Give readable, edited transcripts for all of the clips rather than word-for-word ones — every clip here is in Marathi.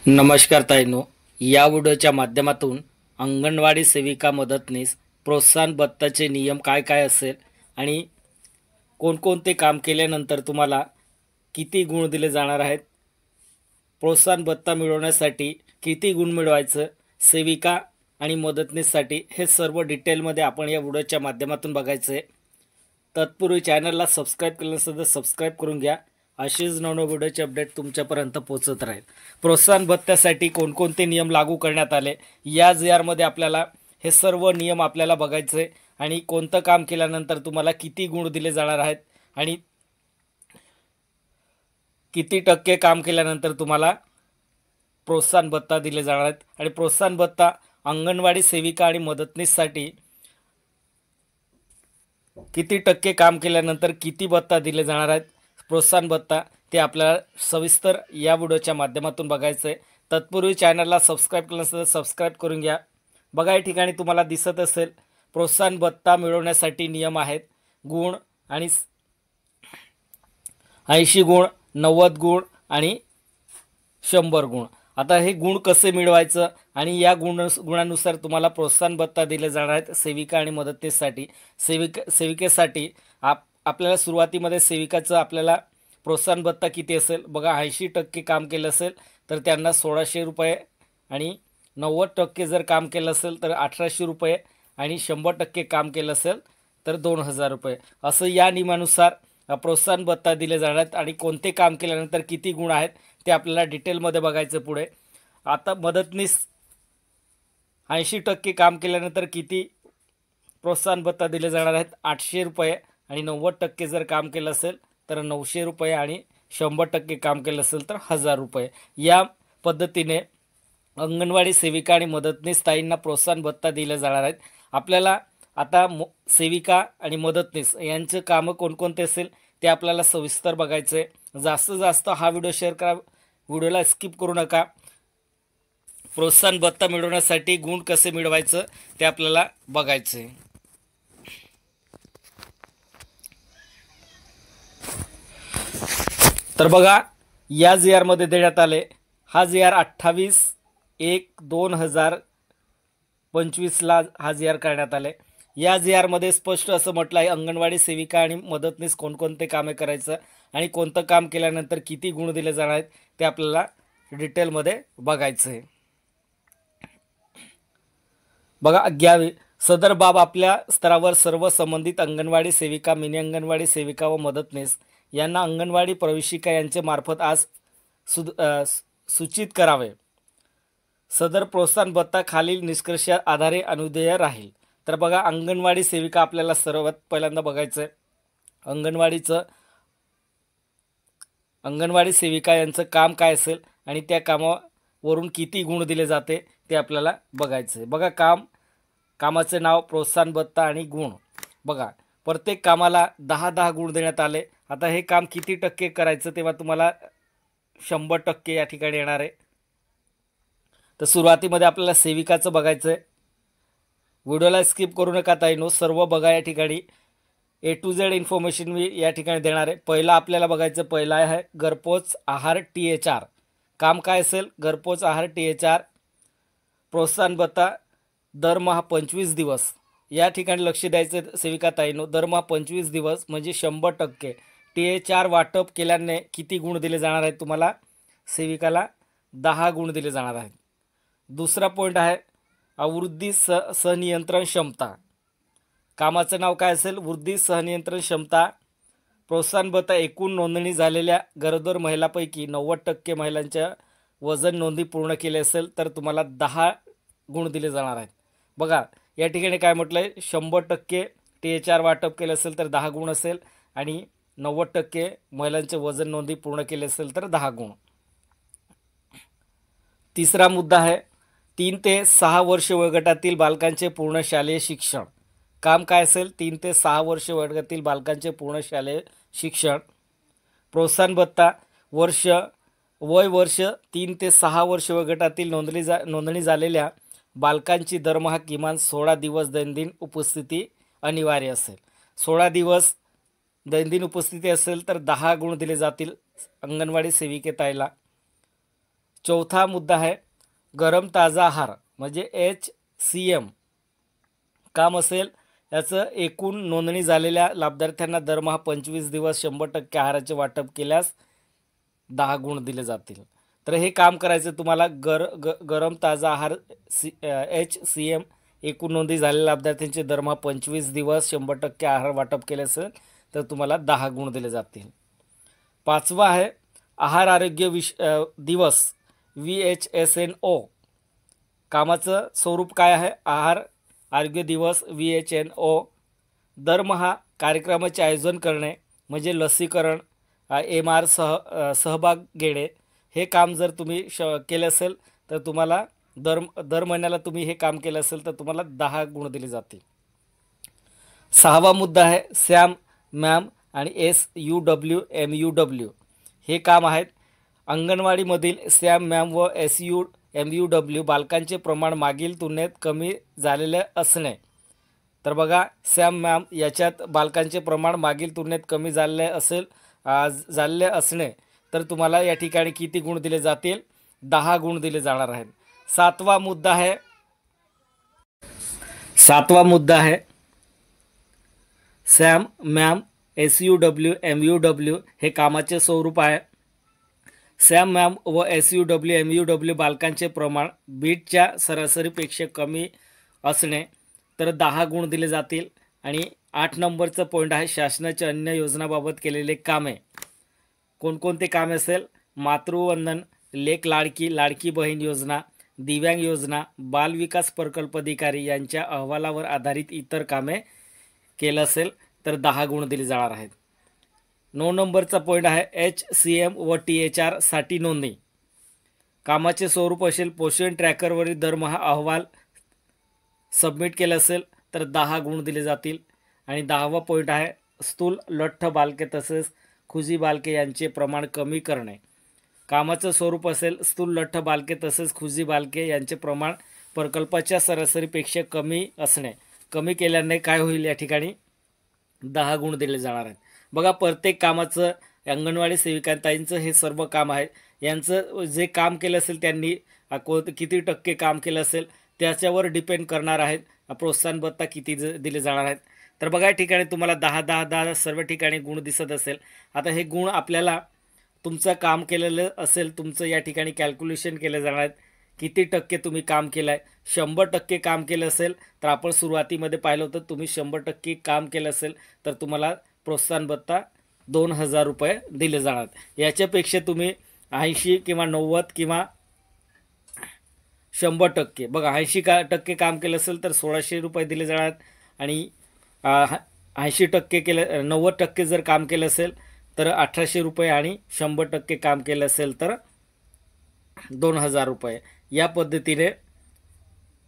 नमस्कार ताईंनो, या व्हिडिओच्या माध्यमातून अंगणवाडी सेविका मदतनीस प्रोत्साहन भत्ताचे नियम काय काय असेल आणि कोणकोणते काम केल्यानंतर तुम्हाला किती गुण दिले जाणार आहेत, प्रोत्साहन भत्ता मिळवण्यासाठी किती गुण मिळवायचं, सेविका आणि मदतनीससाठी हे सर्व डिटेलमध्ये आपण या व्हिडिओच्या माध्यमातून बघायचं आहे। तत्पूर्वी चॅनलला सबस्क्राईब केलं नसेल तर सबस्क्राईब करून घ्या। असेच नवनवीन व्हिडिओचे अपडेट तुमच्यापर्यंत पोहोचत राहील। प्रोत्साहन भत्त्यासाठी कोणकोणते नियम लागू करण्यात आले या मध्ये आपल्याला हे सर्व नियम आपल्याला बघायचे आणि कोणतं काम केल्यानंतर तुम्हाला किती गुण दिले जाणार आहेत आणि किती टक्के काम केल्यानंतर तुम्हाला प्रोत्साहन भत्ता दिले जाणार आहेत आणि प्रोत्साहन भत्ता अंगणवाडी सेविका आणि मदतनीससाठी किती टक्के काम केल्यानंतर किती भत्ता दिले जाणार आहेत, प्रोत्साहन भत्ता ते आपल्याला सविस्तर या व्हिडिओच्या माध्यमातून बघायचं आहे। तत्पूर्वी चॅनलला सबस्क्राईब केलं नसेल तर सबस्क्राईब करून घ्या। बघा या ठिकाणी तुम्हाला दिसत असेल प्रोत्साहन भत्ता मिळवण्यासाठी नियम आहेत। गुण आणि 80 गुण, 90 गुण आणि 100 गुण। आता हे गुण कसे मिळवायचं आणि या गुणानुसार तुम्हाला प्रोत्साहन भत्ता दिले जाणार आहेत सेविका आणि मदतनीससाठी। सेविकेसाठी आपल्याला सुरुवातीमध्ये सेविकाचं आपल्याला प्रोत्साहन भत्ता किती असेल बघा, 80% काम केलं असेल तर त्यांना 1600 रुपये आणि 90% जर काम केलं असेल तर 1800 रुपये आणि 100% काम केलं असेल तर 2000 रुपये असं या नियमानुसार प्रोत्साहन भत्ता दिले जाणार आहेत। आणि कोणते काम केल्यानंतर किती गुण आहेत ते आपल्याला डिटेलमध्ये बघायचं पुढे। आता मदतनीस 80% काम केल्यानंतर किती प्रोत्साहन भत्ता दिले जाणार आहेत, 800 रुपये आणि 90% जर काम केलं असेल तर 900 रुपये आणि 100% काम केलं असेल तर 1000 रुपये। या पद्धतीने अंगणवाडी सेविका आणि मदतनीस ताईंना प्रोत्साहन भत्ता दिले जाणार आहेत। आपल्याला आता सेविका आणि मदतनीस यांचे कामं कोणकोणते असेल ते आपल्याला सविस्तर बघायचं आहे। जास्त हा व्हिडिओ शेअर करा, व्हिडिओला स्किप करू नका। प्रोत्साहन भत्ता मिळवण्यासाठी गुण कसे मिळवायचं ते आपल्याला बघायचं आहे। तर बघा या मध्ये देण्यात आले, हा 28/1/2025 ला हा करण्यात आले। या मध्ये स्पष्ट असं म्हटलं आहे अंगणवाडी सेविका आणि मदतनीस कोणकोणते कामे करायचं आणि कोणतं काम केल्यानंतर किती गुण दिले जाणार आहेत ते आपल्याला डिटेलमध्ये बघायचं आहे। बघा 11 सदर बाब आपल्या स्तरावर सर्व संबंधित अंगणवाडी सेविका, मिनी अंगणवाडी सेविका व मदतनीस यांना अंगणवाडी प्रवेशिका यांचे मार्फत आज सूचित करावे। सदर प्रोत्साहन भत्ता खालील निष्कर्ष आधारे अनुदेय राहील। तर बघा अंगणवाडी सेविका आपल्याला सर्वात पहिल्यांदा बघायचं आहे। अंगणवाडी सेविका यांचं काम काय असेल आणि त्या कामावरून किती गुण दिले जाते ते आपल्याला बघायचं आहे। बघा कामाचे नाव, प्रोत्साहन भत्ता आणि गुण। बघा प्रत्येक कामाला 10-10 गुण देण्यात आले। आता हे काम किती टक्के करायचं तेव्हा तुम्हाला 100% या ठिकाणी येणार आहे। तर सुरुवातीमध्ये आपल्याला सेविकाचं बघायचं आहे। व्हिडिओला स्किप करू नका ताईंनो, सर्व बघा। या ठिकाणी A to Z इन्फॉर्मेशन मी या ठिकाणी देणार आहे। पहिला आपल्याला बघायचं, पहिला आहे घरपोच आहार THR। काम काय असेल, घरपोच आहार THR। प्रोत्साहन भत्ता दरमहा 25 दिवस। या ठिकाणी लक्ष द्यायचं सेविका ताईंनो, दरमहा 25 दिवस म्हणजे 100%। THR वाटप केल्याने किती गुण दिले जाणार आहेत तुम्हाला, सेविकाला 10 गुण दिले जाणार आहेत। दुसरा पॉईंट आहे वृद्धी सहनियंत्रण क्षमता। कामाचं नाव काय असेल, वृद्धी सहनियंत्रण क्षमता। प्रोत्साहन भत्ता एकूण नोंदणी झालेल्या गरोदर महिलांपैकी 90% महिलांच्या वजन नोंदी पूर्ण केली असेल तर तुम्हाला 10 गुण दिले जाणार आहेत। बघा या ठिकाणी काय म्हटलं आहे, 100% THR वाटप केलं असेल तर 10 गुण असेल आणि 90% महिलांचे वजन नोंदी पूर्ण केले असेल तर 10 गुण। तिसरा मुद्दा आहे 3 ते 6 वर्ष वयोगटातील बालकांचे पूर्ण शालेय शिक्षण। काम काय असेल, 3 ते 6 वर्ष वयोगटातील बालकांचे पूर्ण शालेय शिक्षण। प्रोत्साहन भत्ता वय वर्ष 3 ते 6 वर्ष वयोगटातील नोंदणी झालेल्या बालकांची दरमहा किमान 16 दिवस दैनंदिन उपस्थिती अनिवार्य असेल। 16 दिवस दैनंदिन उपस्थिती असेल तर 10 गुण दिले जातील अंगणवाडी सेविकेताईला। चौथा मुद्दा आहे गरम ताजा आहार म्हणजे HCM काम असेल याचं एकूण नोंदणी झालेल्या लाभार्थ्यांना दरमहा 25 दिवस 100% आहाराचे वाटप केल्यास 10 गुण दिले जातील. तर हे काम करायचं तुम्हाला गरम ताजा आहार HCM एकूण नोंदणी झालेल्या लाभार्थ्यांचे दरमहा 25 दिवस 100% आहार वाटप केले असेल तर तुम्हाला 10 गुण दिले जातील. पाचवा आहे आहार आरोग्य दिवस VHSNO कामाचं स्वरूप काय आहे. आहार आरोग्य दिवस VHNO दरमहा कार्यक्रमाचे आयोजन करणे म्हणजे लसीकरण MR सहभाग घेणे हे काम जर तुम्ही केले असेल तर तुम्हाला दर महिन्याला तुम्ही हे काम केलं असेल तर तुम्हाला 10 गुण दिले जातील. सहावा मुद्दा आहे सॅम मॅम आणि SUWMUW हे काम आहेत. अंगणवाडीमधील सॅम मॅम व SUMUW बालकांचे प्रमाण मागील तुलनेत कमी झालेले असणे. तर बघा सॅम मॅम याच्यात बालकांचे प्रमाण मागील तुलनेत कमी झालेले असणे तर तुम्हाला या ठिकाणी किती गुण दिले जातील. 10 गुण दिले जाणार आहेत. सातवा मुद्दा आहे सॅम मॅम SUWMUW हे कामाचे स्वरूप आहे. सॅम मॅम व SUWMUW बालकांचे प्रमाण बीटच्या सरासरीपेक्षा कमी असणे तर 10 गुण दिले जातील. आणि 8 नंबरचा पॉईंट आहे शासनाच्या अन्य योजनाबाबत केलेले कामे. कोणकोणते कामे असेल. मातृवंदन, लेक लाडकी बहीण योजना, दिव्यांग योजना, बालविकास प्रकल्प अधिकारी यांच्या अहवालावर आधारित इतर कामे केलं असेल तर 10 गुण दिले जाणार आहेत. 9 नंबरचा पॉईंट आहे HCM व THR साठी नोंदणी. कामाचे स्वरूप असेल पोषण ट्रॅकरवरील दरमहा अहवाल सबमिट केला असेल तर 10 गुण दिले जातील. आणि 10वा पॉईंट आहे स्थूल लठ्ठ बालके तसेच खुजी बालके यांचे प्रमाण कमी करणे. कामाचं स्वरूप असेल स्थूल लठ्ठ बालके तसेच खुजी बालके यांचे प्रमाण प्रकल्पाच्या सरासरीपेक्षा कमी असणे. कमी केल्याने काय होईल या ठिकाणी 10 गुण दिले जाणार आहेत. बघा प्रत्येक कामाचं अंगणवाडी सेविकांताईंचं हे सर्व काम आहे. यांचं जे काम केलं असेल त्यांनी किती टक्के काम केलं असेल त्याच्यावर डिपेंड करणार आहेत प्रोत्साहन भत्ता किती दिले जाणार आहेत. तर बघा या ठिकाणी तुम्हाला 10 सर्व ठिकाणी गुण दिसत असेल. आता हे गुण आपल्याला तुमचं काम केलेलं असेल तुमचं या ठिकाणी कॅल्क्युलेशन केले जाणार आहेत. किती टक्के तुम्ही काम केलं आहे. 100% काम केलं असेल तर आपण सुरुवातीमध्ये पाहिलं होतं तुम्ही 100% काम केलं असेल तर तुम्हाला प्रोत्साहन भत्ता 2000 रुपये दिले जाणार. याच्यापेक्षा तुम्ही 80 किंवा 90 किंवा 100% बघा 80% काम केलं असेल तर 1600 रुपये दिले जाणार. आणि 80% केलं 90% जर काम केलं असेल तर 1800 रुपये आणि 100% काम केलं असेल तर 2000 रुपये. या पद्धतीने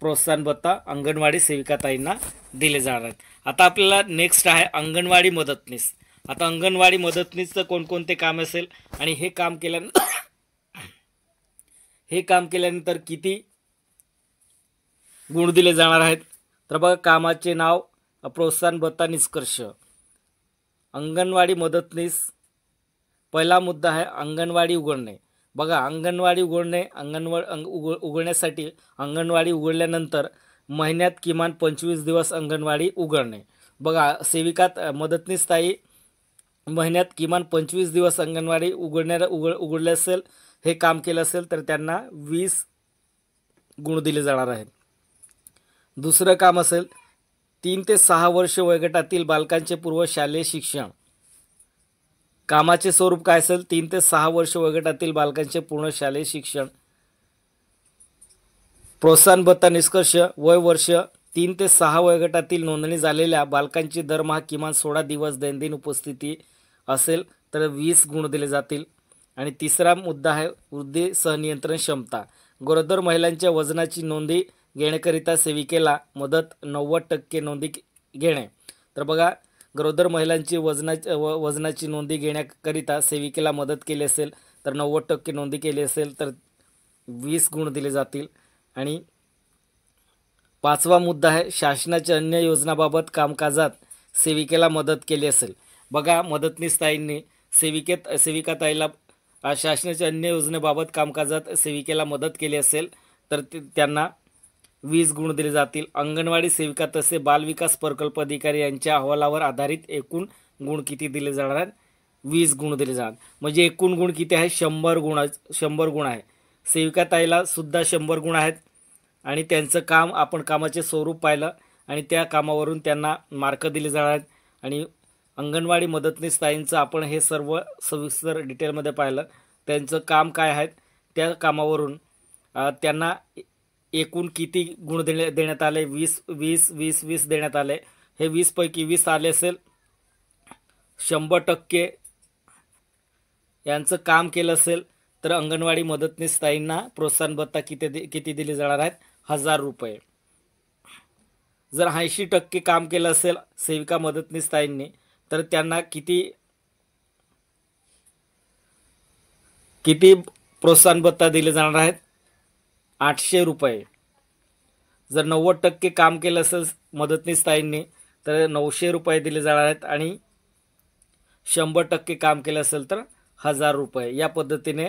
प्रोत्साहन भत्ता अंगणवाडी सेविकाताईंना दिले जाणार आहेत. आता आपल्याला नेक्स्ट आहे अंगणवाडी मदतनीस. आता अंगणवाडी मदतनीसचं कोणकोणते काम असेल आणि हे काम केल्यानंतर किती गुण दिले जाणार आहेत. तर बघा कामाचे नाव प्रोत्साहन भत्ता निष्कर्ष. अंगणवाडी मदतनीस पहिला मुद्दा आहे अंगणवाडी उघडणे. बघा अंगणवाडी उघडण्यासाठी अंगणवाडी उघडल्यानंतर महिन्यात किमान 25 दिवस अंगणवाडी उघडणे. बघा सेविका मदतनीस ताई महिन्यात किमान 25 दिवस अंगणवाडी उघडले असेल हे काम केलं असेल तर त्यांना 20 गुण दिले जाणार आहेत. दुसरं काम असेल 3 ते 6 वर्ष वयोगटातील बालकांचे पूर्वशालेय शिक्षण. कामाचे स्वरूप काय असेल 3 ते 6 वर्ष वयोगटातील बालकांचे पूर्ण शालेय शिक्षण. प्रोत्साहन भत्ता निष्कर्ष वय वर्ष 3 ते 6 वयोगटातील नोंदणी झालेल्या बालकांची दरमहा किमान 16 दिवस दैनंदिन उपस्थिती असेल तर 20 गुण दिले जातील. आणि तिसरा मुद्दा आहे वृद्धी सहनियंत्रण क्षमता. गरोदर महिलांच्या वजनाची नोंदी घेण्याकरिता सेविकेला मदत 90% नोंदी घेणे. तर बघा गरोदर महिलांची वजनाची नोंदी घेण्याकरिता सेविकेला मदत केली असेल तर 90% नोंदी केली असेल तर 20 गुण दिले जातील. आणि पाचवा मुद्दा आहे शासनाच्या अन्य योजनाबाबत कामकाजात सेविकेला मदत केली असेल. बघा मदतनीस ताईंनी सेविकाताईला शासनाच्या अन्य योजनेबाबत कामकाजात सेविकेला मदत केली असेल तर त्यांना 20 गुण दिले जातील. अंगणवाडी सेविका तसे बालविकास प्रकल्प अधिकारी यांच्या अहवालावर आधारित एकूण गुण किती दिले जाणार आहेत? 20 गुण दिले जाणार. म्हणजे एकूण गुण किती आहे? 100 गुण आहे. सेविका ताईला सुद्धा 100 गुण आहेत आणि त्यांचं काम, आपण कामाचे स्वरूप पाहिलं आणि त्या कामावरून त्यांना मार्क दिले जाणार आहेत. आणि अंगणवाडी मदतनीस ताईंचं आपण हे सर्व सविस्तर डिटेलमध्ये पाहिलं. त्यांचं काम काय आहे, त्या कामावरून त्यांना एकूण किती गुण देण्यात आले? 20 देण्यात आले. हे 20 पैकी 20 आले असेल 100% यांचं काम केलं असेल तर अंगणवाडी मदतनीस ताईंना प्रोत्साहन भत्ता किती दिले जाणार आहेत? 1000 रुपये. जर 80% काम केलं असेल सेविका मदतनीस ताईंनी तर त्यांना किती प्रोत्साहन भत्ता दिले जाणार आहेत? 800 रुपये. जर 90% काम केलं असेल मदतनीस ताईंनी तर 900 रुपये दिले जाणार आहेत आणि 100% काम केलं असेल तर 1000 रुपये. या पद्धतीने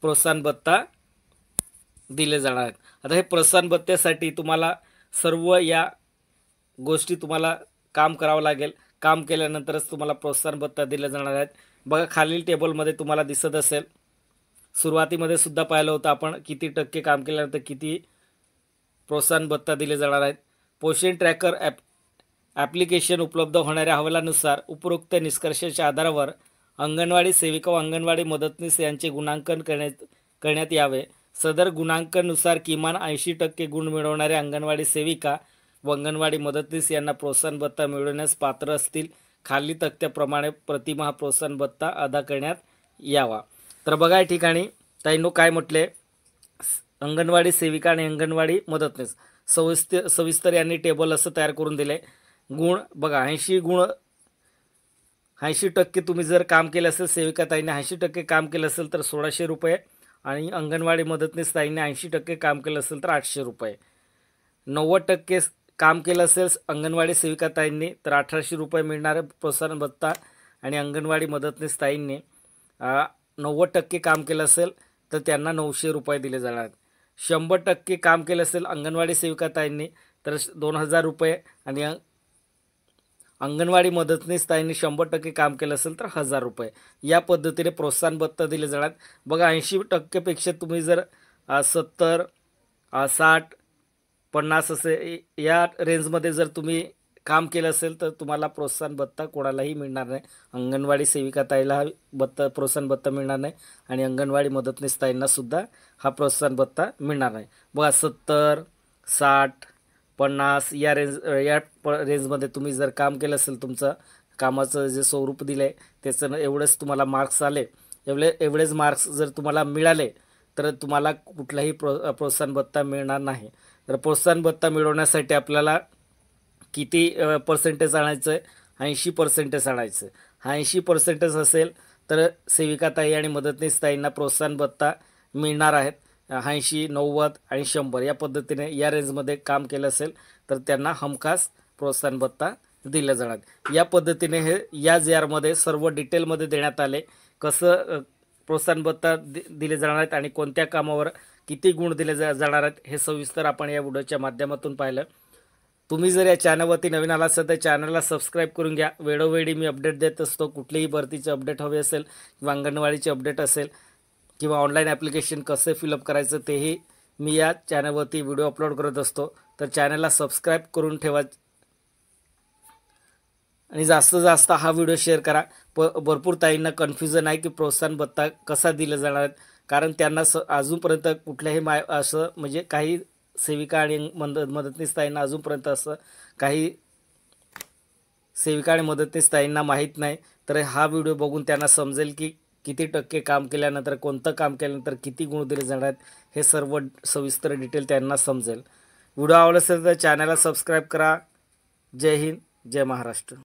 प्रोत्साहन भत्ता दिले जाणार आहेत. आता हे प्रोत्साहन भत्त्यासाठी तुम्हाला सर्व या गोष्टी तुम्हाला काम करावं लागेल. काम केल्यानंतरच तुम्हाला प्रोत्साहन भत्ता दिले जाणार आहेत. बघा खालील टेबलमध्ये तुम्हाला दिसत असेल, सुरुवातीमध्ये सुद्धा पाहिलं होतं आपण किती टक्के काम केल्यानंतर किती प्रोत्साहन भत्ता दिले जाणार आहेत. पोषण ट्रॅकर ॲप्लिकेशन उपलब्ध होणाऱ्या अहवालानुसार उपरोक्त निष्कर्षाच्या आधारावर अंगणवाडी सेविका व अंगणवाडी मदतनीस यांचे गुणांकन करण्यात यावे. सदर गुणांकनानुसार किमान 80% गुण मिळवणाऱ्या अंगणवाडी सेविका व अंगणवाडी मदतनीस यांना प्रोत्साहन भत्ता मिळवण्यास पात्र असतील. खाली तक्त्याप्रमाणे प्रतिमाह प्रोत्साहन भत्ता अदा करण्यात यावा. तर बघा या ठिकाणी ताईंनो काय म्हटले, अंगणवाडी सेविका आणि अंगणवाडी मदतनीस सविस्तर यांनी टेबल असं तयार करून दिले. गुण बघा 80% तुम्ही जर काम केलं असेल, सेविका ताईने 80% काम केलं असेल तर 1600 रुपये आणि अंगणवाडी मदतनीस ताईने 80% काम केलं असेल तर 800 रुपये. 90% काम केलं असेल अंगणवाडी सेविका ताईंनी तर 1800 रुपये मिळणारे प्रोत्साहन भत्ता आणि अंगणवाडी मदतनीस ताईंनी 90% काम केलं असेल तर त्यांना 900 रुपये दिले जाणार. 100% काम केलं असेल अंगणवाडी सेविका ताईंनी तर 2000 रुपये आणि अंगणवाडी मदतनीस ताईंनी 100% काम केलं असेल तर 1000 रुपये. या पद्धतीने प्रोत्साहन भत्ता दिले जाणार. बघा 80% पेक्षा तुम्ही जर 70, 60, 50 असे या रेंजमध्ये जर तुम्ही काम केलं असेल तर तुम्हाला प्रोत्साहन भत्ता कोणालाही मिळणार नाही. अंगणवाडी सेविका ताईला प्रोत्साहन भत्ता मिळणार नाही आणि अंगणवाडी मदतनीस ताईंना सुद्धा हा प्रोत्साहन भत्ता मिळणार नाही. बघा 70, 60, 50 या रेंजमध्ये तुम्ही जर काम केलं असेल, तुमचं कामाचं जे स्वरूप दिलं आहे त्याचं एवढंच तुम्हाला मार्क्स आले, एवढेच मार्क्स जर तुम्हाला मिळाले तर तुम्हाला कुठलाही प्रोत्साहन भत्ता मिळणार नाही. तर प्रोत्साहन भत्ता मिळवण्यासाठी आपल्याला किती पर्सेंटेज आणायचं आहे? 80% आणायचं. 80% असेल तर सेविका ताई आणि मदतनीस ताईंना प्रोत्साहन भत्ता मिळणार आहेत. 80, 90 आणि 100 या पद्धतीने या रेंजमध्ये काम केलं असेल तर त्यांना हमखास प्रोत्साहन भत्ता दिला जाणार. या पद्धतीने हे या JR सर्व डिटेलमध्ये देण्यात आले, कसं प्रोत्साहन भत्ता दिले जाणार आहेत आणि कोणत्या कामावर किती गुण दिले जाणार आहेत हे सविस्तर आपण या व्हिडिओच्या माध्यमातून पाहिलं. तुम्ही जर या चॅनलवरती नवीन आला असाल तर चॅनलला सबस्क्राईब करून घ्या. वेळोवेळी मी अपडेट देत असतो. कुठलीही भरतीचे अपडेट हवे असेल किंवा अंगणवाडीचे अपडेट असेल किंवा ऑनलाईन ॲप्लिकेशन कसे फिलअप करायचं तेही मी या चॅनलवरती व्हिडिओ अपलोड करत असतो. तर चॅनलला सबस्क्राईब करून ठेवा आणि जास्तीत जास्त हा व्हिडिओ शेअर करा. भरपूर ताईंना कन्फ्युजन आहे की प्रोत्साहन भत्ता कसा दिला जाणार आहे, कारण त्यांना अजूनपर्यंत कुठल्याही असं म्हणजे काही सेविका आणि मदतनीस ताईंना अजूनपर्यंत असं काही सेविका आणि मदतनीस ताईंना माहीत नाही. तर हा व्हिडिओ बघून त्यांना समजेल की किती टक्के काम केल्यानंतर, कोणतं काम केल्यानंतर किती गुण दिले जाणार आहेत हे सर्व सविस्तर डिटेल त्यांना समजेल. व्हिडिओ आवडला असेल तर चॅनलला सबस्क्राईब करा. जय हिंद, जय महाराष्ट्र.